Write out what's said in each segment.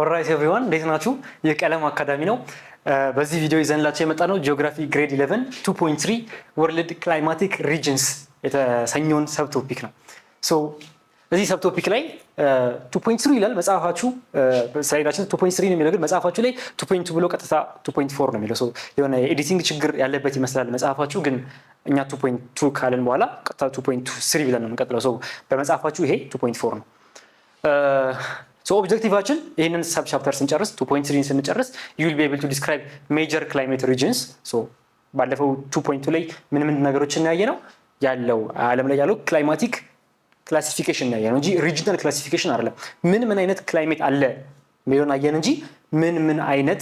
ኦልራይት ኤቭሪዋን እንዴት ናችሁ? ይህ ቀለም አካዳሚ ነው። በዚህ ቪዲዮ ይዘንላችሁ የመጣ ነው ጂኦግራፊ ግሬድ 11 2.3 ወርልድ ክላይማቲክ ሪጅንስ የተሰኘውን ሰብ ቶፒክ ነው። ሶ እዚህ ሰብ ቶፒክ ላይ 2.3 ይላል መጽሐፋችሁ፣ ስላይዳችን 2.3 ነው የሚለው፣ ግን መጽሐፋችሁ ላይ 2.2 ብሎ ቀጥታ 2.4 ነው የሚለው። ሶ የሆነ ኤዲቲንግ ችግር ያለበት ይመስላል መጽሐፋችሁ፣ ግን እኛ 2.2 ካለን በኋላ ቀጥታ 2.3 ብለን ነው የምንቀጥለው። ሶ በመጽሐፋችሁ ይሄ 2.4 ነው። ሶ ኦብጀክቲቫችን ይህንን ሰብ ቻፕተር ስንጨርስ 2.3 ስንጨርስ you will be able to describe major climate regions። ሶ ባለፈው 2.2 ላይ ምን ምን ነገሮችን ያየ ነው ያለው ዓለም ላይ ያለው ክላይማቲክ ክላሲፊኬሽን ያየ ነው እንጂ ሪጂናል ክላሲፊኬሽን አይደለም። ምን አይነት ክላይሜት አለ የሚለውን አየን እንጂ ምን አይነት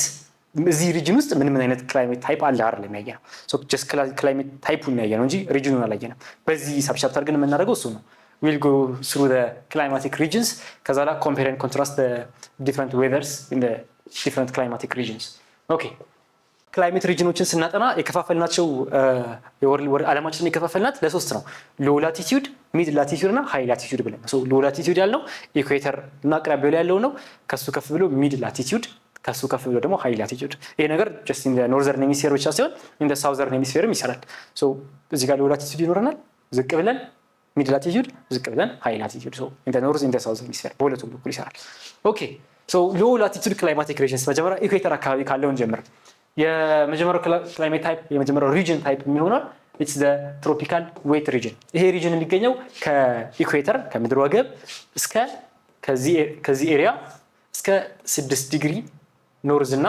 እዚህ ሪጅን ውስጥ ምን አይነት ክላይሜት ታይፕ አለ አይደለም ያየ ነው። ሶ ጀስት ክላይሜት ታይፑን ያየ ነው እንጂ ሪጅኑን አላየንም። በዚህ ሰብ ቻፕተር ግን የምናደርገው እሱ ነው። We'll go through the climatic regions. ከዛ ላይ compare and contrast the different weathers in the different climatic regions. Okay. ክላይሜት ሪጅኖችን ስናጠና የከፋፈልናቸው ዓለማችንን የከፋፈልናት ለሶስት ነው። ሎ ላቲቲዩድ፣ ሚድ ላቲቲዩድ እና ሃይ ላቲቲዩድ ብለን። ሶ ሎ ላቲቲዩድ ያልነው ኢኩዌተር እና አቅራቢያው ላይ ያለው ነው። ከሱ ከፍ ብሎ ሚድ ላቲቲዩድ፣ ከሱ ከፍ ብሎ ደግሞ ሃይ ላቲቲዩድ። ይሄ ነገር ጀስት ኢን ኖርዘርን ሄሚስፌር ብቻ ሳይሆን ኢን ሳውዘርን ሄሚስፌርም ይሰራል። ሶ እዚህ ጋር ሎ ላቲቲዩድ ይኖረናል፣ ዝቅ ብለን ሚድ ላቲቲዩድ፣ ዝቅ ብለን ሃይ ላቲቲዩድ። ሶ ኢን ኖርዝ ኢን ሳውዝ ሄሚስፌር በሁለቱም በኩል ይሰራል። ኦኬ ሶ ሎ ላቲቲዩድ ክላይማቲክ ሪጅንስ መጀመሪያ ኢኩዌተር አካባቢ ካለውን ጀምር። የመጀመሪያው ክላይሜት ታይፕ የመጀመሪያው ሪጅን ታይፕ የሚሆነው ኢትስ ዘ ትሮፒካል ዌት ሪጅን። ይሄ ሪጅን የሚገኘው ከኢኩዌተር ከምድር ወገብ እስከ ከዚህ ኤሪያ እስከ 6 ዲግሪ ኖርዝ እና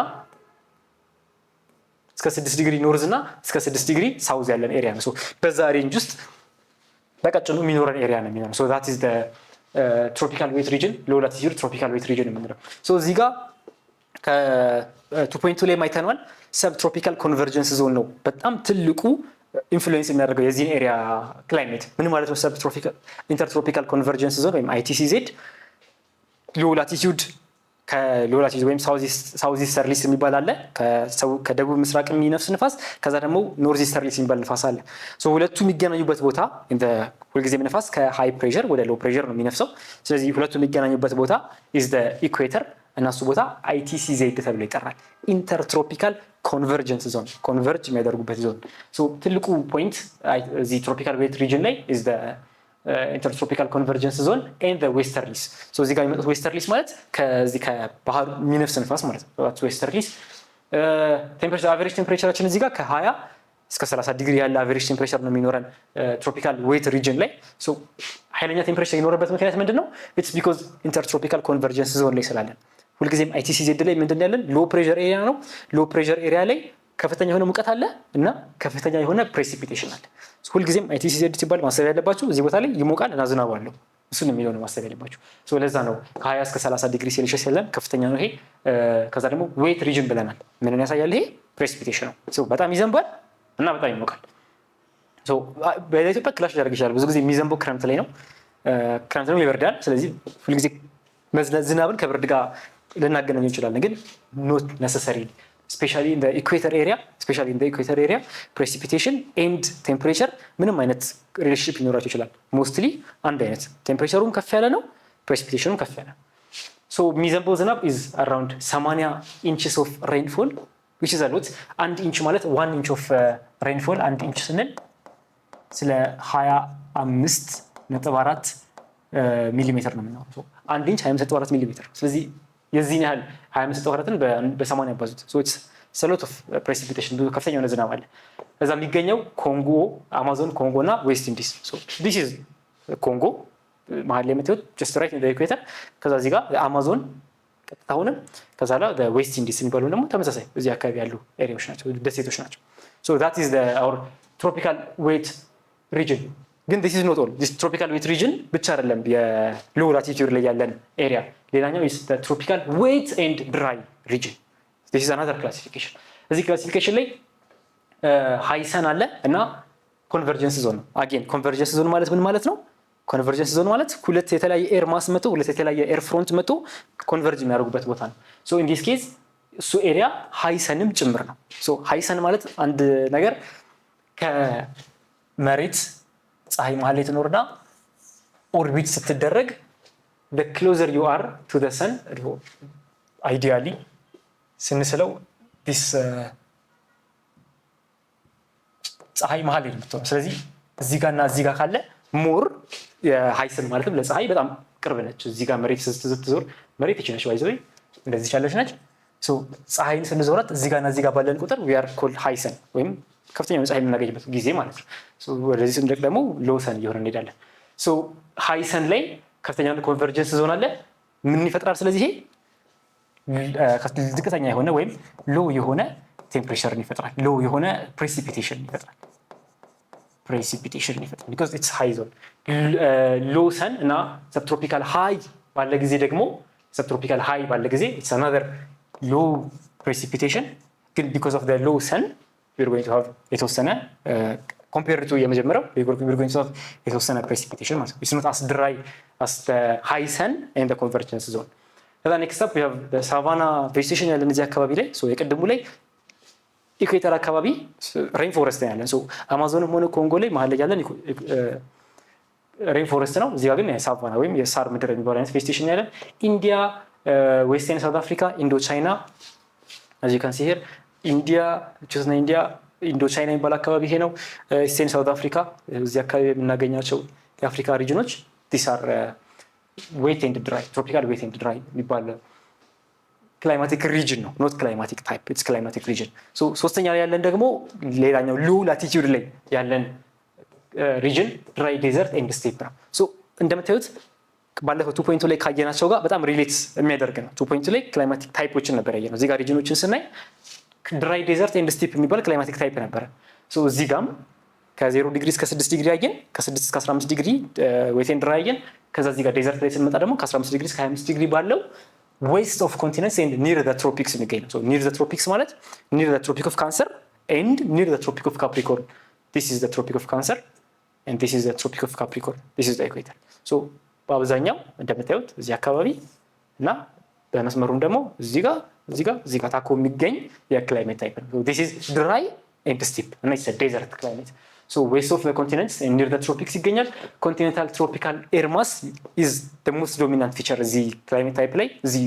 እስከ 6 ዲግሪ ኖርዝ እና እስከ 6 ዲግሪ ሳውዝ ያለን ኤሪያ ነው። ሶ በዛ ሬንጅ ውስጥ በቀጭኑ የሚኖረን ኤሪያ ነው የሚሆነው። ሶ ዛት ኢዝ ዘ ትሮፒካል ዌት ሪጅን፣ ሎ ላቲቲዩድ ትሮፒካል ዌት ሪጅን የምንለው። ሶ እዚህ ጋር ከ2.2 ላይ ማይተናል ሰብ ትሮፒካል ኮንቨርጀንስ ዞን ነው በጣም ትልቁ ኢንፍሉዌንስ የሚያደርገው የዚህን ኤሪያ ክላይሜት። ምን ማለት ነው? ሰብ ትሮፒካል ኢንተርትሮፒካል ኮንቨርጀንስ ዞን ወይም ITCZ ሎ ላቲቲዩድ ከሎ ላቲቲዩድ ወይም ሳውዝ ኢስተርሊስ የሚባል አለ፣ ከደቡብ ምስራቅ የሚነፍስ ንፋስ፣ ከዛ ደግሞ ኖርዝ ኢስተርሊስ የሚባል ንፋስ አለ። ሶ ሁለቱ የሚገናኙበት ቦታ ሁልጊዜም ንፋስ ከሃይ ፕሬሸር ወደ ሎ ፕሬሸር ነው የሚነፍሰው። ስለዚህ ሁለቱ የሚገናኙበት ቦታ ኢዝ ዘ ኢኩዌተር እና እሱ ቦታ ITCZ ተብሎ ይጠራል። ኢንተርትሮፒካል ኮንቨርጀንስ ዞን፣ ኮንቨርጅ የሚያደርጉበት ዞን። ሶ ትልቁ ፖይንት እዚህ ትሮፒካል ዌት ሪጅን ላይ ኢዝ ዘ ኢንተርትሮፒካል ኮንቨርጀንስ ዞን ኤንድ ዌስተርሊስ። ሶ እዚህ ጋር የሚመጡት ዌስተርሊስ ማለት ከዚህ ከባህሩ የሚነፍስ ንፋስ ማለት ነው። ዌስተርሊስ ቴምፕሬቸር አቨሬጅ ቴምፕሬቸራችን እዚህ ጋር ከ20 እስከ 30 ዲግሪ ያለ አቨሬጅ ቴምፕሬቸር ነው የሚኖረን ትሮፒካል ዌት ሪጅን ላይ። ሶ ኃይለኛ ቴምፕሬቸር የኖረበት ምክንያት ምንድን ነው? ኢትስ ቢኮዝ ኢንተርትሮፒካል ኮንቨርጀንስ ዞን ላይ ስላለን። ሁልጊዜም ITCZ ላይ ምንድን ያለን ሎ ፕሬሸር ኤሪያ ነው። ሎ ፕሬሸር ኤሪያ ላይ ከፍተኛ የሆነ ሙቀት አለ እና ከፍተኛ የሆነ ፕሬሲፒቴሽን አለ። ሁልጊዜም ITCZ ሲባል ማሰብ ያለባችሁ እዚህ ቦታ ላይ ይሞቃል እና ዝናብ አለው፣ እሱን የሚለው ነው ማሰብ ያለባችሁ። ለዛ ነው ከ20 እስከ 30 ዲግሪ ሴልሺየስ ያለን ከፍተኛ ነው ይሄ። ከዛ ደግሞ ዌት ሪጅን ብለናል። ምንን ያሳያል? ይሄ ፕሬሲፒቴሽን ነው። በጣም ይዘንባል እና በጣም ይሞቃል። በኢትዮጵያ ክላሽ ሊያደርግ ይችላል። ብዙ ጊዜ የሚዘንበው ክረምት ላይ ነው። ክረምት ደግሞ ይበርዳል። ስለዚህ ሁልጊዜ ዝናብን ከብርድ ጋር ልናገናኘው እንችላለን፣ ግን ኖት ነሰሰሪ ስፔሻሊ ኢን ዘ ኢኩዌተር ኤሪያ ፕሬሲፒቴሽን ኤንድ ቴምፕሬቸር ምንም አይነት ሪሌሽንሺፕ ሊኖራቸው ይችላል። ሞስትሊ አንድ አይነት ቴምፕሬቸሩም ከፍ ያለ ነው፣ ፕሬሲፒቴሽኑም ከፍ ያለ። ሶ የሚዘንበው ዝናብ ኢዝ አራውንድ 80 ኢንችስ ኦፍ ሬንፎል which is a lot። 1 ኢንች ማለት 1 ኢንች ኦፍ ሬንፎል 1 ኢንች ስንል ስለ 25.4 ሚሊሜትር ነው የምናወራው። 1 ኢንች 25.4 ሚሊሜትር። ስለዚህ የዚህን ያህል 25.4ን በ80 ያባዙት። ሶ ኢትስ a lot of precipitation፣ ከፍተኛ የሆነ ዝናብ አለ። እዛ የሚገኘው ኮንጎ፣ አማዞን፣ ኮንጎ እና ዌስት ኢንዲስ። ሶ this is ኮንጎ መሀል ላይ የምትወጥ just right in the equator። ከዛ እዚህ ጋር አማዞን ቀጥታ ሆነ፣ ከዛ ላይ ዌስት ኢንዲስ የሚባሉ ደግሞ ተመሳሳይ እዚህ አካባቢ ያሉ ኤሪያዎች ናቸው፣ ደሴቶች ናቸው። ሶ that is our tropical weight region። ግን this is not all። this tropical weight region ብቻ አይደለም የሎ ላቲቲዩድ ላይ ያለን ኤሪያ። ሌላኛው is the tropical wet and dry region። this is another classification። እዚህ ክላሲፊኬሽን ላይ ሃይሰን አለ እና ኮንቨርጀንስ ዞን ነው። አጌን ኮንቨርጀንስ ዞን ማለት ምን ማለት ነው? ኮንቨርጀንስ ዞን ማለት ሁለት የተለያየ ኤር ማስ መጥቶ ሁለት የተለያየ ኤር ፍሮንት መጥቶ ኮንቨርጅ የሚያደርጉበት ቦታ ነው። ሶ ኢን ዲስ ኬዝ እሱ ኤሪያ ሃይሰንም ጭምር ነው። ሶ ሃይሰን ማለት አንድ ነገር ከመሬት ፀሐይ መሀል ላይ ትኖርና ኦርቢት ስትደረግ the closer you are to the sun አይዲያሊ ስንስለው ዲስ ፀሐይ መሀል ላይ የምትሆነው። ስለዚህ እዚህ ጋርና እዚህ ጋር ካለ ሞር የሃይሰን ማለትም ለፀሐይ በጣም ቅርብ ነች። እዚህ ጋር መሬት ስትዞር መሬት እቺ ነች ባይዘው እንደዚህ ያለች ነች። ሶ ፀሐይን ስንዞራት እዚህ ጋርና እዚህ ጋር ባለን ቁጥር we are called ሃይሰን ወይም ከፍተኛ ፀሐይ የምናገኝበት ጊዜ ማለት ነው። ሶ ወደዚህ ስንደቅ ደግሞ ሎሰን እየሆነ እንሄዳለን። ሶ ሃይሰን ላይ ከፍተኛ ኮንቨርጀንስ ዞን አለ። ምን ይፈጥራል? ስለዚህ ዝቅተኛ የሆነ ወይም ሎ የሆነ ቴምፕሬቸርን ይፈጥራል። ሎ የሆነ ፕሬሲፒቴሽን ይፈጥራል። because it's high zone. ሎ ሰን እና ሰብትሮፒካል ሃይ ባለ ጊዜ ደግሞ ሰብትሮፒካል ሃይ ባለ ጊዜ it's another low precipitation ግን because of the low sun we're going to have የተወሰነ compared to የመጀመሪያው we're going to have የተወሰነ precipitation ማለት ነው. It's not as dry as the high sun and the convergence zone. ከዛ next up we have the savanna vegetation ያለን እዚህ አካባቢ ላይ የቀድሙ ላይ ኢኩዌተር አካባቢ ሬን ፎረስት ያለን አማዞንም ሆነ ኮንጎ ላይ መሀል ላይ ያለን ሬን ፎረስት ነው። እዚህ ጋር ግን ሳቫና ወይም የሳር ምድር የሚባል አይነት ቬጂቴሽን ያለን ኢንዲያ፣ ዌስተርን ሳውት አፍሪካ፣ ኢንዶ ቻይና as you can see here ኢንዲያ ቹዝና ኢንዲያ ኢንዶ ቻይና የሚባል አካባቢ ይሄ ነው። ዌስተርን ሳውት አፍሪካ እዚህ አካባቢ የምናገኛቸው የአፍሪካ ሪጅኖች these are wet and dry tropical wet and dry የሚባል ክላይማቲክ ሪጅን ነው። ኖት ክላይማቲክ ታይፕ ኢትስ ክላይማቲክ ሪጅን። ሶስተኛ ላይ ያለን ደግሞ ሌላኛው ሎ ላቲቲዩድ ላይ ያለን ሪጅን ድራይ ዴዘርት ኤንድ ስቴፕ ነው። እንደምታዩት ባለፈው 2.2 ላይ ካየናቸው ጋር በጣም ሪሌት የሚያደርግ ነው። 2.2 ላይ ክላይማቲክ ታይፖችን ነበር ያየነው። እዚህ ጋር ሪጅኖችን ስናይ ድራይ ዴዘርት ኤንድ ስቴፕ የሚባል ክላይማቲክ ታይፕ ነበረ። እዚህ ጋርም ከ0 ዲግሪ እስከ 6 ዲግሪ አየን፣ ከ6 እስከ 15 ዲግሪ ዌት ኤንድ ድራይ አየን። ከዛ እዚህ ጋር ዴዘርት ላይ ስንመጣ ደግሞ ከ15 ዲግሪ እስከ 25 ዲግሪ ባለው ዌስት ኦፍ ኮንቲነንትስ ኤንድ ኒር ዘ ትሮፒክስ የሚገኝ ነው። ኒር ዘ ትሮፒክስ ማለት ኒር ዘ ትሮፒክ ኦፍ ካንሰር ኤንድ ኒር ዘ ትሮፒክ ኦፍ ካፕሪኮርን ዲስ ኢዝ ዘ ትሮፒክ ኦፍ ካንሰር ኤንድ ዲስ ኢዝ ዘ ትሮፒክ ኦፍ ካፕሪኮርን ዲስ ኢዝ ዘ ኢኩዌተር። በአብዛኛው እንደምታዩት እዚህ አካባቢ እና በመስመሩም ደግሞ እዚህ ጋር ታኮ የሚገኝ የክላይሜት ታይፕ ነው። ዲስ ኢዝ ድራይ ኤንድ ስቲፕ እና ኢትስ አ ዴዘርት ክላይሜት። ዌስት ኦፍ ኮንቲነንትስ ኒር ዘ ትሮፒክስ ይገኛል። ኮንቲኔንታል ትሮፒካል ኤር ማስ ኢዝ ዘ ሞስት ዶሚናንት ፊቸር እዚህ ክላይሜት ታይፕ ላይ እዚህ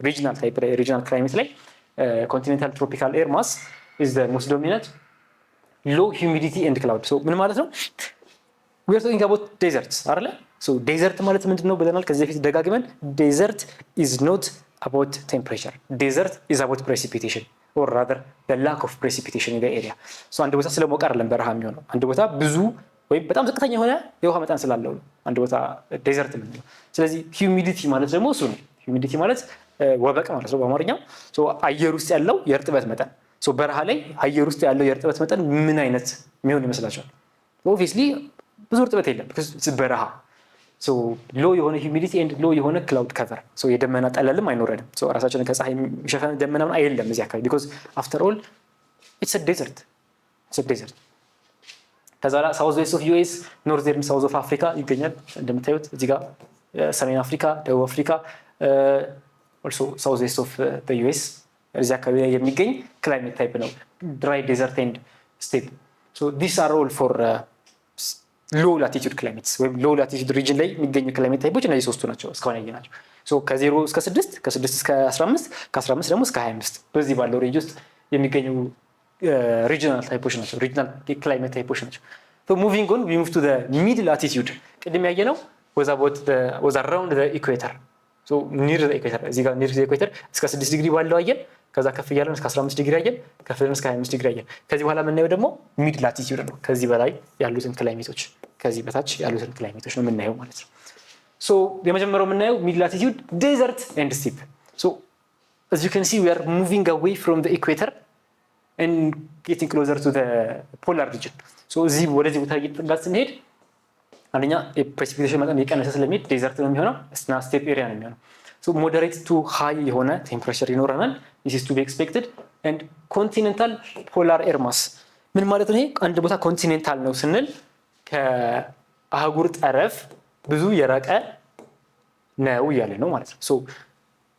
ሪጅናል ታይፕ ላይ ሪጅናል ክላይሜት ላይ ኮንቲኔንታል ትሮፒካል ኤር ማስ ኢዝ ዘ ሞስት ዶሚናንት ሎ ሂዩሚዲቲ ኤንድ ክላውድ። ምን ማለት ነው? we are talking about deserts አይደለ? ዴዘርት ማለት ምንድነው ብለናል ከዚህ በፊት ደጋግመን። ዴዘርት is not about temperature. desert is about precipitation or rather the lack of precipitation in the area. አንድ ቦታ ስለሞቀ አይደለም በረሃ የሚሆነው። አንድ ቦታ ብዙ ወይም በጣም ዝቅተኛ የሆነ የውሃ መጠን ስላለው ነው አንድ ቦታ ዴዘርት የምንለው። ስለዚህ ሂዩሚዲቲ ማለት ደግሞ እሱ ነው። ሂዩሚዲቲ ማለት ወበቅ ማለት ነው በአማርኛው። አየር ውስጥ ያለው የእርጥበት መጠን በረሃ ላይ አየር ውስጥ ያለው የእርጥበት መጠን ምን አይነት የሚሆን ይመስላችኋል? ኦብቪየስሊ ብዙ እርጥበት የለም በረሃ። ሎ የሆነ ሂዩሚዲቲ ኤንድ ሎ የሆነ ክላውድ ከቨር የደመና ጠለልም አይኖረንም። ራሳችንን ከፀሐይ የሚሸፈን ደመና አይደለም እዚህ አካባቢ ቢኮዝ አፍተር ኦል ኢትስ አ ዴዘርት። ከዛ ሳውዝ ዌስት ኦፍ ዩኤስ ኖርዘርን ሳውዝ ኦፍ አፍሪካ ይገኛል። እንደምታዩት እዚህ ጋር ሰሜን አፍሪካ፣ ደቡብ አፍሪካ ኦልሶ ሳውዝ ዌስት ኦፍ ዩኤስ እዚህ አካባቢ ላይ የሚገኝ ክላይሜት ታይፕ ነው ድራይ ዴዘርት ኤንድ ስቴፕ። ዲስ አር ኦል ፎር ሎ ላቲቱድ ክላይሜትስ ወይም ሎ ላቲቱድ ሪጅን ላይ የሚገኙ ክላይሜት ታይፖች እነዚህ ሶስቱ ናቸው እስካሁን ያየናቸው። ከ0 እስከ 6 ከ6 እስከ 15 ከ15 ደግሞ እስከ 25 በዚህ ባለው ሬንጅ ውስጥ የሚገኙ ሪጅናል ታይፖች ናቸው፣ ሪጅናል ክላይሜት ታይፖች ናቸው። ሙቪንግ ኦን ዊ ሙቭ ቱ ዘ ሚድ ላቲቱድ። ቅድም ያየነው was around the equator. ኒር ዘ ኢኩዌተር እዚህ ጋር ኒር ዘ ኢኩዌተር እስከ 6 ዲግሪ ባለው አየን። ከዛ ከፍ እያለን እስከ 15 ዲግሪ አየን። ከፍ እያለን እስከ 25 ዲግሪ አየን። ከዚህ በኋላ የምናየው ደግሞ ሚድ ላቲቲዩድ ነው። ከዚህ በላይ ያሉትን ክላይሜቶች ከዚህ በታች ያሉትን ክላይሜቶች ነው የምናየው ማለት ነው። የመጀመሪያው የምናየው ሚድ ላቲቲዩድ ዴዘርት ኤንድ ስቲፕ። as you can see we are moving away from the equator and getting closer to the polar region. እዚህ ወደዚህ ቦታ እየተጠጋን ስንሄድ አንደኛ የፕሬሲፒቴሽን መጠን የቀነሰ ስለሚሄድ ዴዘርት ነው የሚሆነው እና ስቴፕ ኤሪያ ነው የሚሆነው። ሞዴሬት ቱ ሃይ የሆነ ቴምፕሬቸር ይኖረናል። this is to be expected and continental polar air mass ምን ማለት ነው? ይሄ አንድ ቦታ ኮንቲኔንታል ነው ስንል ከአህጉር ጠረፍ ብዙ የራቀ ነው እያለ ነው ማለት ነው።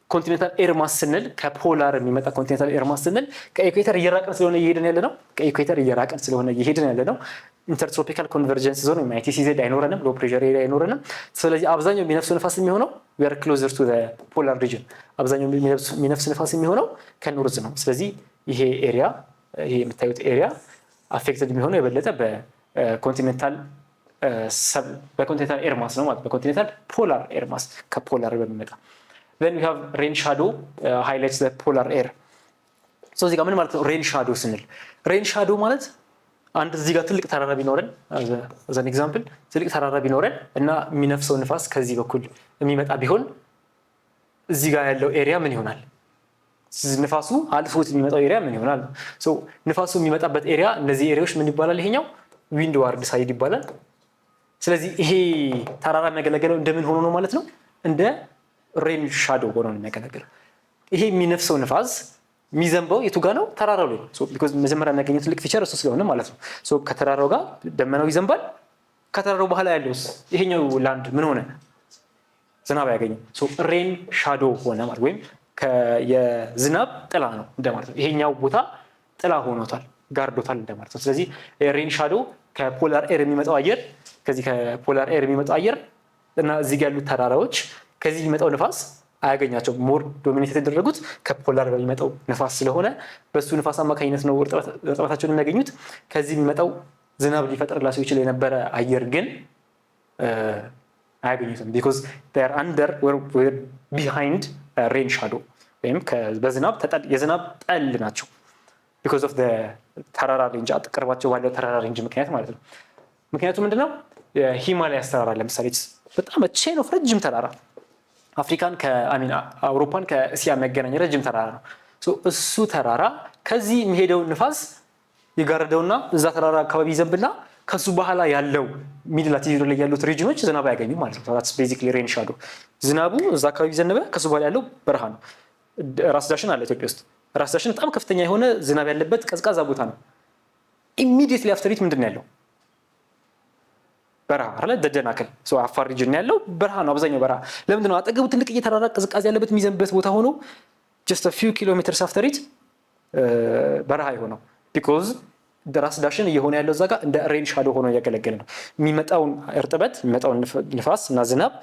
ኮንቲኔንታል ኤር ማስ ስንል ከፖላር የሚመጣ ኮንቲኔንታል ኤር ማስ ስንል ከኢኩዌተር እየራቀን ስለሆነ እየሄድን ያለ ነው። ከኢኩዌተር እየራቀን ስለሆነ እየሄድን ያለ ነው። ኢንተርትሮፒካል ኮንቨርጀንስ ዞን ወይም ITCZ አይኖረንም፣ ሎ ፕሬሸር ኤሪያ አይኖረንም። ስለዚህ አብዛኛው የሚነፍሰው ንፋስ የሚሆነው we are closer to the polar region አብዛኛው የሚነፍስ ንፋስ የሚሆነው ከኖርዝ ነው ስለዚህ ይሄ ኤሪያ ይሄ የምታዩት ኤሪያ አፌክትድ የሚሆነው የበለጠ በኮንቲኔንታል ኤር ማስ ነው ማለት በኮንቲኔንታል ፖላር ኤር ማስ ከፖላር በሚመጣ then we have rain shadow highlights the polar air so እዚህ ጋር ምን ማለት ነው rain shadow ስንል rain shadow ማለት አንድ እዚህ ጋር ትልቅ ተራራ ቢኖረን as an example ትልቅ ተራራ ቢኖረን እና የሚነፍሰው ንፋስ ከዚህ በኩል የሚመጣ ቢሆን እዚህ ጋር ያለው ኤሪያ ምን ይሆናል ንፋሱ አልፎት የሚመጣው ኤሪያ ምን ይሆናል so ንፋሱ የሚመጣበት ኤሪያ እነዚህ ኤሪያዎች ምን ይባላል ይሄኛው windward side ይባላል ስለዚህ ይሄ ተራራ የሚያገለግለው እንደምን ሆኖ ነው ማለት ነው እንደ rain shadow ሆኖ ነው የሚያገለግለው ይሄ የሚነፍሰው ንፋስ የሚዘንበው የቱ ጋር ነው ተራራው ላይ so because መጀመሪያ የሚያገኘው ትልቅ ፊቸር እሱ ስለሆነ ማለት ነው so ከተራራው ጋር ደመናው ይዘንባል ከተራራው በኋላ ያለውስ ይሄኛው ላንድ ምን ሆነ ዝናብ ያገኘው so rain shadow ሆነ ማለት ወይም የዝናብ ጥላ ነው እንደማለት ነው ይሄኛው ቦታ ጥላ ሆኖታል ጋርዶታል እንደማለት ነው ስለዚህ rain shadow ከፖላር ኤር የሚመጣው አየር ከዚህ ከፖላር ኤር የሚመጣው አየር እና እዚህ ጋር ያሉት ተራራዎች ከዚህ የሚመጣው ንፋስ አያገኛቸው ሞር ዶሚኔት የተደረጉት ከፖላር በሚመጣው ንፋስ ስለሆነ በሱ ንፋስ አማካኝነት ነው እርጥበታቸውን የሚያገኙት ከዚህ የሚመጣው ዝናብ ሊፈጥርላቸው ይችላል የነበረ አየር ግን አያገኙትም because they are under or behind rain shadow ወይም በዝናብ የዝናብ ጠል ናቸው because of the ተራራ ሬንጅ አጥቅርባቸው ባለው ተራራ ሬንጅ ምክንያት ማለት ነው ምክንያቱም ምንድነው ሂማላያስ ተራራ ለምሳሌ በጣም ቼን ኦፍ ረጅም ተራራ አፍሪካን አውሮፓን ከእስያ የሚያገናኝ ረጅም ተራራ ነው ሶ እሱ ተራራ ከዚህ የሚሄደው ንፋስ ይጋርደውና እዛ ተራራ አካባቢ ይዘንብና ከሱ በኋላ ያለው ሚድ ላቲቲዩድ ላይ ያሉት ሪጅኖች ዝናብ ያገኙ ማለት ነው that's basically rain shadow ዝናቡ እዛ አካባቢ ዘነበ ከሱ በኋላ ያለው በረሃ ነው ራስ ዳሽን አለ ኢትዮጵያ ውስጥ ራስ ዳሽን በጣም ከፍተኛ የሆነ ዝናብ ያለበት ቀዝቃዛ ቦታ ነው immediately after it ምንድነው ያለው በረሃ አለ ደደናከል ሶ አፋር ሪጅን ያለው በረሃ ነው አብዛኛው በረሃ ለምን ነው አጠገቡ ትልቅ እየተራራ ቅዝቃዜ ያለበት የሚዘንበት ቦታ ሆኖ just a few kilometers after it በረሃ ይሆነው because ራስ ዳሽን እየሆነ ያለው እዛ ጋር እንደ rain shadow ሆኖ ያገለግላል ነው የሚመጣውን እርጥበት የሚመጣውን ንፋስ እና ዝናብ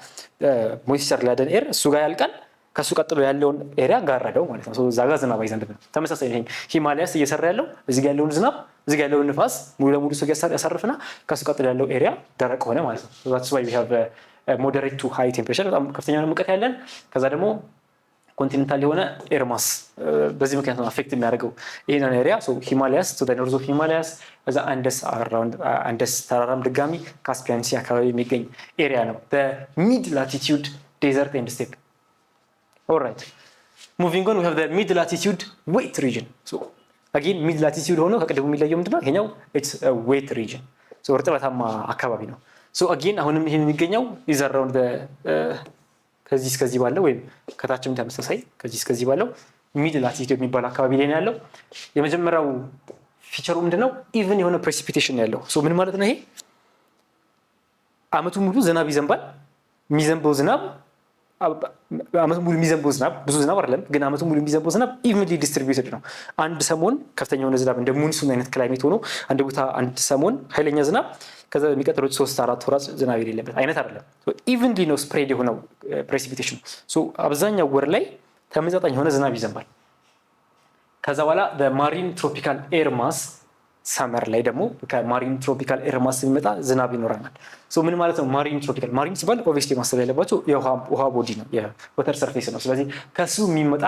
ሞይስቸር ላደን ኤር እሱ ጋር ያልቃል ከሱ ቀጥሎ ያለውን ኤሪያ ጋረደው ማለት ነው ሶ እዛ ጋር ዝናብ አይዘንብም ተመሳሳይ ይሄን ሂማላያስ እየሰራ ያለው እዚህ ጋር ያለውን ዝናብ እዚህ ጋር ያለውን ንፋስ ሙሉ ለሙሉ ሰው ያሳርፍና ከሱ ቀጥሎ ያለው ኤሪያ ደረቅ ሆነ ማለት ነው that's why we have a moderate to high temperature በጣም ከፍተኛ የሆነ ሙቀት ያለን ከዛ ደግሞ ኮንቲኔንታል የሆነ ኤር ማስ በዚህ ምክንያት ነው አፌክት የሚያደርገው ይሄንን ኤሪያ ሶ ሂማላያስ to the north of himalayas እዛ አንደስ ተራራም ድጋሚ ካስፒያን ሲ አካባቢ የሚገኝ ኤሪያ ነው the mid latitude desert and steppe all right moving on we have the mid latitude wet region so again mid latitude ሆኖ ከቀደሙ የሚለየው ምንድነው ይሄኛው it's a wet region so እርጥበታማ አካባቢ ነው so again አሁንም ይሄን የሚገኘው is around the ከዚህ እስከዚህ ባለው ወይም ከታችም ተመሳሳይ ከዚህ እስከዚህ ባለው mid latitude የሚባል አካባቢ ላይ ነው ያለው የመጀመሪያው ፊቸሩ ምንድነው even የሆነ precipitation ያለው so ምን ማለት ነው ይሄ አመቱ ሙሉ ዝናብ ይዘንባል የሚዘንበው ዝናብ አመቱ ሙሉ የሚዘንበው ዝናብ ብዙ ዝናብ አይደለም ግን አመቱ ሙሉ የሚዘንበው ዝናብ evenly distributed ነው አንድ ሰሞን ከፍተኛ የሆነ ዝናብ እንደ ሙንሱን አይነት ክላይሜት ሆኖ አንድ ቦታ አንድ ሰሞን ኃይለኛ ዝናብ ከዛ የሚቀጥሉት 3-4 ወራት ዝናብ የሌለበት አይነት አይደለም evenly ነው ስፕሬድ የሆነው precipitation so አብዛኛው ወር ላይ ተመጣጣኝ የሆነ ዝናብ ይዘንባል ከዛ በኋላ the marine tropical air mass ሰመር ላይ ደግሞ ከማሪን ትሮፒካል ኤር ማስ የሚመጣ ዝናብ ይኖራል ሶ ምን ማለት ነው ማሪን ትሮፒካል ማሪን ሲባል ኦብቪየስሊ ማሰብ ያለባቸው የውሃ ቦዲ ነው የወተር ሰርፌስ ነው ስለዚህ ከሱ የሚመጣ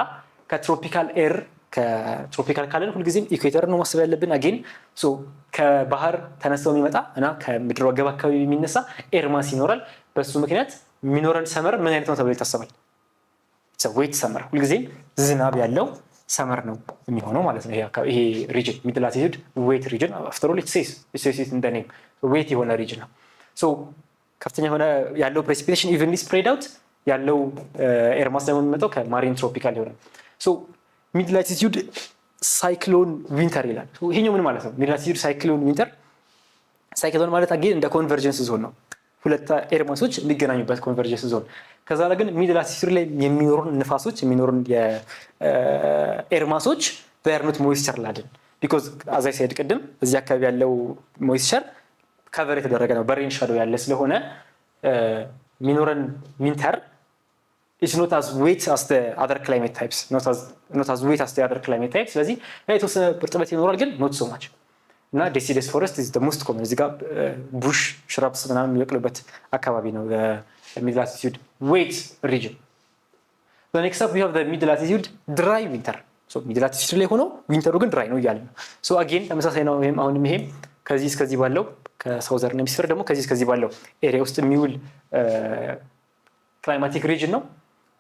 ከትሮፒካል ኤር ከትሮፒካል ካለን ሁሉ ጊዜም ኢኩዌተር ነው ማሰብ ያለብን አጌን ሶ ከባህር ተነስተው የሚመጣ እና ከምድር ወገብ አካባቢ የሚነሳ ኤር ማስ ይኖራል በሱ ምክንያት ሚኖረን ሰመር ምን አይነት ነው ተብሎ ይታሰባል it's a wet summer ሁሉ ጊዜም ዝናብ ያለው ሰመር ነው የሚሆነው ማለት ነው ይሄ ሪጅን ሚድ ላቲቲዩድ ዌት ሪጅን after all it says it in the name ዌት የሆነ ሪጅን ነው ሶ ከፍተኛ የሆነ ያለው precipitation evenly spread out ያለው ኤር ማስ ደግሞ የሚመጣው ከማሪን ትሮፒካል ይሆናል ሶ ሚድ ላቲቲዩድ ሳይክሎን ዊንተር ይላል ሶ ይሄኛው ምን ማለት ነው ሚድ ላቲቲዩድ ሳይክሎን ዊንተር ሳይክሎን ማለት አገን እንደ ኮንቨርጀንስ ዞን ነው ሁለት ኤር ማሶች የሚገናኙበት ኮንቨርጀንስ ዞን ከዛ ግን ሚድ ላቲቲዩድ ላይ የሚኖሩን ንፋሶች የሚኖሩን የኤር ማሶች they are not moisture laden because as I said ቅድም እዚህ አካባቢ ያለው moisture cover የተደረገ ነው በሬን ሻዶው ያለ ስለሆነ ሚኖረን ዊንተር it's not as wet as the other climate types, not as wet as the other climate types። ስለዚህ የተወሰነ እርጥበት ይኖራል ግን not so much። እና deciduous forest is the most common። እዚህ ጋር ቡሽ shrubs ምናምን የሚበቅሉበት አካባቢ ነው mid latitude wet region። The next up we have the mid latitude dry winter። so mid latitude ላይ ሆኖ ዊንተሩ ግን ድራይ ነው እያለ ነው። so again ተመሳሳይ ነው። አሁንም ይሄም ከዚህ እስከዚህ ባለው ከሳውዘርን ሄሚስፌር ደግሞ ከዚህ እስከዚህ ባለው ኤሪያ ውስጥ የሚውል ክላይማቲክ ሪጅን ነው።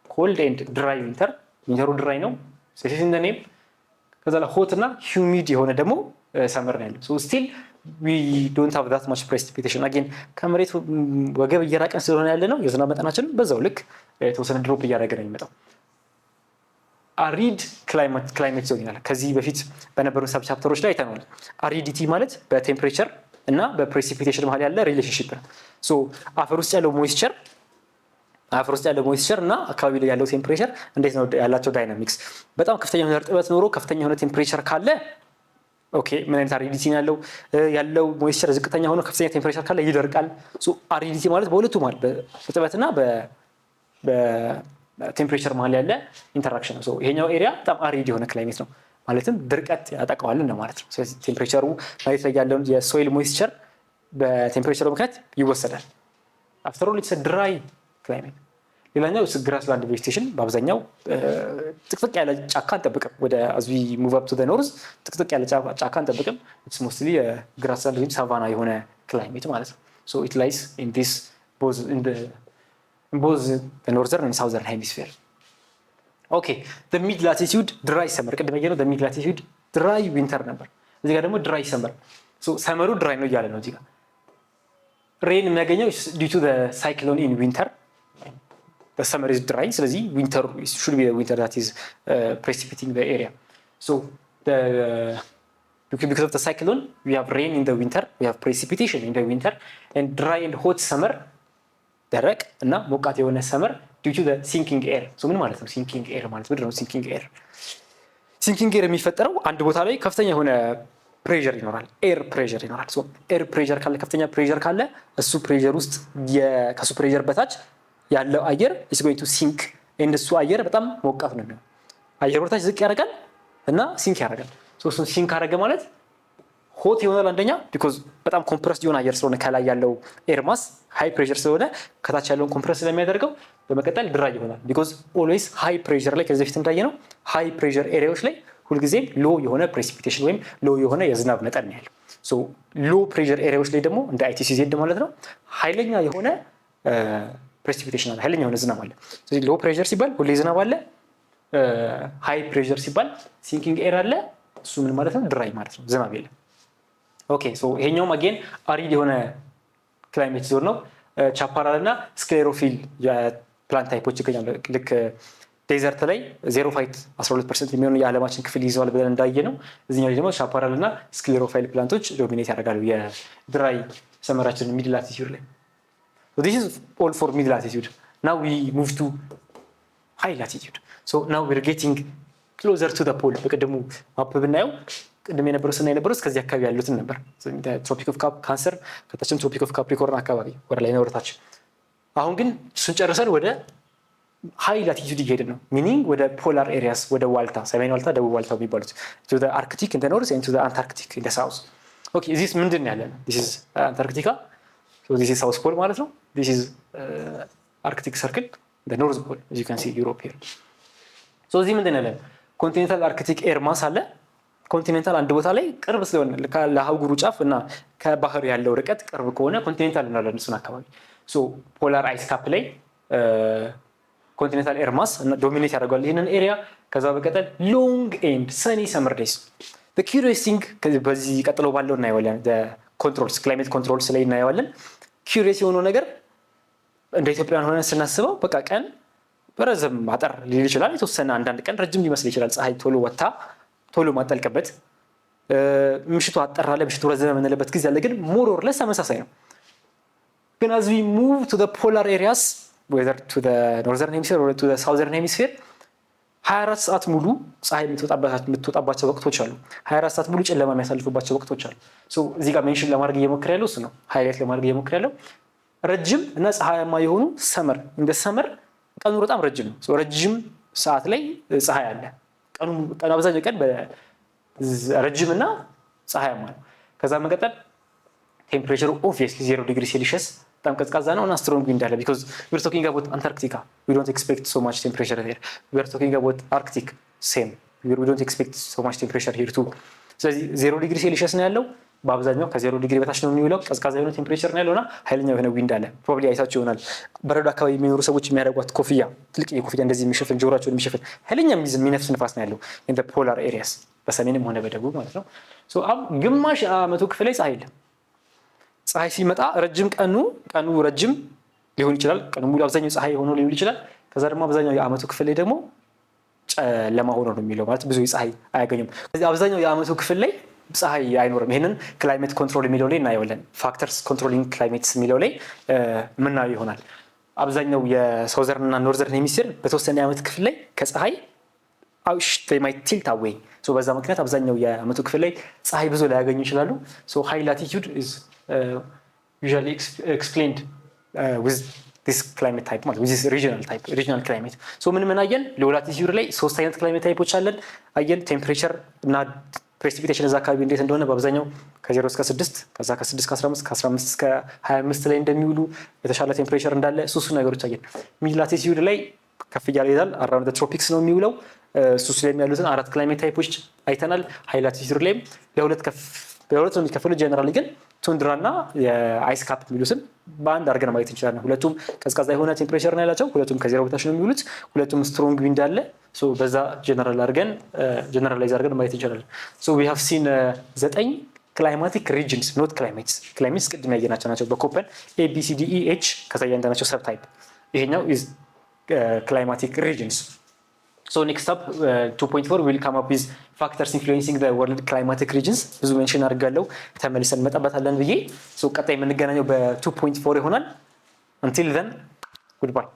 ኮልድ ኤንድ ድራይ ዊንተር፣ ዊንተሩ ድራይ ነው ሴሲስ ኢን ዘ ኔም። ከዛ ላይ ሆት እና ሂዩሚድ የሆነ ደግሞ ሰመር ነው ያለው። ሶ ስቲል ዊ ዶንት ሃቭ ዳት ማች ፕሬሲፒቴሽን። አጌን ከመሬት ወገብ እየራቀን ስለሆነ ያለ ነው የዝናብ መጠናችን በዛው ልክ የተወሰነ ድሮፕ እያደረገ ነው የሚመጣው። አሪድ ክላይሜት ዞን ይላል። ከዚህ በፊት በነበሩ ሰብ ቻፕተሮች ላይ አይተናል። አሪዲቲ ማለት በቴምፕሬቸር እና በፕሬሲፒቴሽን መሀል ያለ ሪሌሽንሺፕ ነው። ሶ አፈር ውስጥ ያለው ሞይስቸር እና አካባቢ ላይ ያለው ቴምፕሬቸር እንዴት ነው ያላቸው ዳይናሚክስ። በጣም ከፍተኛ የሆነ እርጥበት ኖሮ ከፍተኛ የሆነ ቴምፕሬቸር ካለ ኦኬ ምን አይነት አሪዲቲ ነው ያለው ሞይስቸር ዝቅተኛ ሆኖ ከፍተኛ ቴምፕሬቸር ካለ ይደርቃል። ሶ አሪዲቲ ማለት በሁለቱ ማለት በእርጥበትና በቴምፕሬቸር መሀል ያለ ኢንተራክሽን ነው። ሶ ይሄኛው ኤሪያ በጣም አሪድ የሆነ ክላይሜት ነው ማለትም ድርቀት ያጠቃዋል ነው ማለት ነው። ስለዚህ ቴምፕሬቸሩ መሬት ላይ ያለውን የሶይል ሞይስቸር በቴምፕሬቸሩ ምክንያት ይወሰዳል። አፍተር ኦል ኢትስ ድራይ ክላይሜት። ሌላኛው ግራስላንድ ቬጂቴሽን በአብዛኛው ጥቅጥቅ ያለ ጫካ አንጠብቅም። ወደ አዝ ዊ ሙቭ አፕ ቱ ዘ ኖርዝ ጥቅጥቅ ያለ ጫካ አንጠብቅም። ኢትስ ሞስትሊ ግራስላንድ ወይም ሳቫና የሆነ ክላይሜት ማለት ነው። ሶ ኢት ላይስ ኢን ዲስ ቦዝ ኖርዘርን ኤንድ ሳውዘርን ሄሚስፌር። ኦኬ the mid latitude dry summer ቅድም ያየነው the mid latitude dry winter ነበር። እዚህ ጋር ደግሞ dry summer። ሶ ሰመሩ ድራይ ነው እያለ ነው። እዚህ ጋር ሬን የሚያገኘው due to the cyclone in winter the summer is dry። ስለዚህ winter should be the winter that is precipitating the area. So because of the cyclone we have rain in the winter, we have precipitation in the winter, and dry and hot summer ደረቅ እና ሞቃት የሆነ ሰመር due to the sinking air። ምን ማለት ነው sinking air ማለት? ምንድን ነው sinking air? sinking air የሚፈጠረው አንድ ቦታ ላይ ከፍተኛ የሆነ ፕሬሸር ይኖራል፣ ኤር ፕሬሸር ይኖራል። ሶ ኤር ፕሬሸር ካለ ከፍተኛ ፕሬሸር ካለ እሱ ፕሬሸር ውስጥ ከሱ ፕሬሸር በታች ያለው አየር is going to sink and እሱ አየር በጣም ሞቃት ነው የሚሆነው። አየር ወደታች ዝቅ ያደርጋል እና ሲንክ ያደርጋል። ሶ እሱ ሲንክ አደረገ ማለት ሆት ይሆናል አንደኛ because በጣም ኮምፕረስድ የሆነ አየር ስለሆነ ከላይ ያለው ኤር ማስ ሃይ ፕሬሸር ስለሆነ ከታች ያለውን ኮምፕረስ ስለሚያደርገው በመቀጠል ድራይ ይሆናል። because always high pressure ላይ ከዚህ በፊት እንዳየነው high pressure ኤሪያዎች ላይ ሁልጊዜም ሎ የሆነ precipitation ወይም ሎ የሆነ የዝናብ መጠን ነው ያለው። so low pressure ኤሪያዎች ላይ ደግሞ እንደ ITCZ ማለት ነው ኃይለኛ የሆነ precipitation አለ፣ ኃይለኛ የሆነ ዝናብ አለ። ስለዚህ low pressure ሲባል ሁሌ ዝናብ አለ፣ high pressure ሲባል sinking air አለ። እሱ ምን ማለት ነው? ድራይ ማለት ነው፣ ዝናብ የለም። ኦኬ ሶ ይሄኛውም አጌን አሪድ የሆነ ክላይሜት ዞን ነው። ቻፓራል እና ስክሌሮፊል የፕላንት ታይፖች ይገኛሉ። ልክ ዴዘርት ላይ 0.12% የሚሆኑ የዓለማችን ክፍል ይዘዋል ብለን እንዳየ ነው። እዚህኛው ደግሞ ቻፓራል እና ስክሌሮፋይል ፕላንቶች ዶሚኔት ያደርጋሉ የድራይ ሰመራችን ሚድ ላቲቲዩድ ላይ። So this is all for mid latitude. Now we move to high latitude. So now we're getting closer to the pole. በቀደሙ ማፕ ብናየው ቅድም የነበረው ስናይ የነበረው እስከዚህ አካባቢ ያሉትን ነበር። ትሮፒክ ኦፍ ካንሰር ከታችም ትሮፒክ ኦፍ ካፕሪኮርን አካባቢ ወደ ላይ ነው ወደታች። አሁን ግን እሱን ጨርሰን ወደ ሃይ ላቲቲዩድ እየሄድን ነው። ሚኒንግ ወደ ፖላር ኤሪያስ፣ ወደ ዋልታ፣ ሰሜን ዋልታ፣ ደቡብ ዋልታ የሚባሉት to the Arctic in the north and to the Antarctic in the south. Okay, this ምንድን ነው ያለን? This is Antarctica. So this is South Pole ማለት ነው። This is Arctic Circle, the North Pole, as you can see Europe here. So እዚህ ምንድን ነው ያለን? ኮንቲኔንታል አርክቲክ ኤር ማስ አለ። ኮንቲኔንታል አንድ ቦታ ላይ ቅርብ ስለሆነ ለአህጉሩ ጫፍ እና ከባህር ያለው ርቀት ቅርብ ከሆነ ኮንቲኔንታል እንላለን እሱን አካባቢ። ሶ ፖላር አይስ ካፕ ላይ ኮንቲኔንታል ኤር ማስ ዶሚኔት ያደርጋል ይህንን ኤሪያ። ከዛ በቀጠል ሎንግ ኤንድ ሰኒ ሰመር ዴይስ። the curious thing በዚህ ቀጥሎ ባለው እናየዋለን። ኮንትሮልስ ክላይሜት ኮንትሮልስ ላይ እናየዋለን። ኪዩሪየስ የሆነው ነገር እንደ ኢትዮጵያውያን ሆነን ስናስበው በቃ ቀን በረዘም አጠር ሊል ይችላል። የተወሰነ አንዳንድ ቀን ረጅም ሊመስል ይችላል። ፀሐይ ቶሎ ወጣ ቶሎ ማጠልቅበት፣ ምሽቱ አጠር አለ ምሽቱ ረዘመ የምንልበት ጊዜ አለ። ግን ሞር ኦር ለስ ተመሳሳይ ነው። ግን as we move to the polar areas, whether to the northern hemisphere or to the southern hemisphere 24 ሰዓት ሙሉ ፀሐይ የምትወጣባቸው ወቅቶች አሉ። 24 ሰዓት ሙሉ ጨለማ የሚያሳልፉባቸው ወቅቶች አሉ። ሶ እዚህ ጋር ሜንሽን ለማድረግ እየሞከረ ያለው እሱ ነው። ሃይላይት ለማድረግ እየሞከረ ያለው ረጅም እና ፀሐያማ የሆኑ ሰመር እንደ ሰመር ቀኑ በጣም ረጅም ነው። ረጅም ሰዓት ላይ ፀሐይ አለ። ቀኑ አብዛኛው ቀን ረጅም እና ፀሐያማ ነው። ከዛ መቀጠል ቴምፕሬቸሩ ኦብቪየስሊ 0 ዲግሪ ሴልሺየስ በጣም ቀዝቃዛ ነው እና ስትሮንግ ዊንድ አለ። ቢኮዝ ዊ አር ቶኪንግ አባውት አንታርክቲካ ዊ ዶንት ኤክስፔክት ሶ ማች ቴምፕሬቸር ሄር። ዊ አር ቶኪንግ አባውት አርክቲክ ሴም ዊ ዶንት ኤክስፔክት ሶ ማች ቴምፕሬቸር ሄር ቱ። ስለዚህ 0 ዲግሪ ሴልሺየስ ነው ያለው። በአብዛኛው ከ0 ዲግሪ በታች ነው የሚውለው። ቀዝቃዛ የሆነ ቴምፕሬቸር ነው ያለውና ኃይለኛ የሆነ ዊንድ አለ። ፕሮባብሊ አይታችሁ ይሆናል በረዶ አካባቢ የሚኖሩ ሰዎች የሚያደርጓት ኮፍያ፣ ትልቅ የኮፍያ እንደዚህ የሚሸፍን ጆሮአቸውን የሚሸፍን ኃይለኛ የሚነፍስ ንፋስ ነው ያለው ኢን ዘ ፖላር ኤሪያስ በሰሜንም ሆነ በደቡብ ማለት ነው። ሶ ግማሽ ዓመቱ ክፍል ላይ ፀሐይ የለም። ፀሐይ ሲመጣ ረጅም ቀኑ ረጅም ሊሆን ይችላል። ቀኑ ሙሉ አብዛኛው ፀሐይ ሆኖ ሊውል ይችላል። ከዛ ደግሞ አብዛኛው የዓመቱ ክፍል ላይ ደግሞ ጨለማ ሆኖ ነው የሚለው ማለት ብዙ ፀሐይ አያገኙም። ስለዚህ አብዛኛው የዓመቱ ክፍል ላይ ፀሐይ አይኖርም። ይሄንን ክላይሜት ኮንትሮል የሚለው ላይ እናየዋለን። ፋክተርስ ኮንትሮሊንግ ክላይሜትስ የሚለው ላይ ምናየው ይሆናል። አብዛኛው የሳውዘርን እና ኖርዘርን ሄሚስፌር በተወሰነ የዓመት ክፍል ላይ ከፀሐይ they might tilt away. So በዛ ምክንያት አብዛኛው የዓመቱ ክፍል ላይ ፀሐይ ብዙ ላያገኙ ይችላሉ። So high latitude is usually explained with this climate type ማለት with this regional climate. So ምን አየን? ሎው ላቲቲዩድ ላይ ሶስት አይነት ክላይሜት ታይፖች አለን አየን። ቴምፕሬቸር እና ፕሬሲፒቴሽን እዛ አካባቢ እንዴት እንደሆነ በአብዛኛው ከ0 እስከ 6 ከዛ ከ6 እስከ 15 ከ15 እስከ 25 ላይ እንደሚውሉ የተሻለ ቴምፕሬቸር እንዳለ ሶስቱ ነገሮች አየን። ሚድ ላቲቲዩድ ላይ ከፍ እያለ ይሄዳል። አራውንድ ትሮፒክስ ነው የሚውለው። እሱ ላይ ያሉትን አራት ክላይሜት ታይፖች አይተናል። ሃይ ላቲቲዩድ ላይ ለሁለት ነው የሚከፈሉት። ጀነራሊ ግን ቱንድራ እና የአይስ ካፕ የሚሉትን በአንድ አድርገን ማየት እንችላለን። ሁለቱም ቀዝቃዛ የሆነ ቴምፕሬቸር ነው ያላቸው። ሁለቱም ከዜሮ በታች ነው የሚውሉት። ሁለቱም ስትሮንግ ዊንድ አለ። ሶ በዛ ጀነራላይዝ አድርገን ማየት እንችላለን። ሶ ዊ ሃቭ ሲን 9 ክላይማቲክ ሪጅንስ ኖት ክላይሜትስ ቅድም ያየናቸው ናቸው በኮፐን ABCDEH ከዛ ያንዳንዳቸው ሰብ ታይፕ። ይሄኛው ኢዝ ክላይማቲክ ሪጅንስ። So next up 2.4 will come up with factors influencing the world climatic regions. ብዙ ሜንሽን አድርጋለሁ ተመልሰን መጣበታለን ብዬ። ሶ ቀጣይ የምንገናኘው በ2.4 ይሆናል። Until then, goodbye.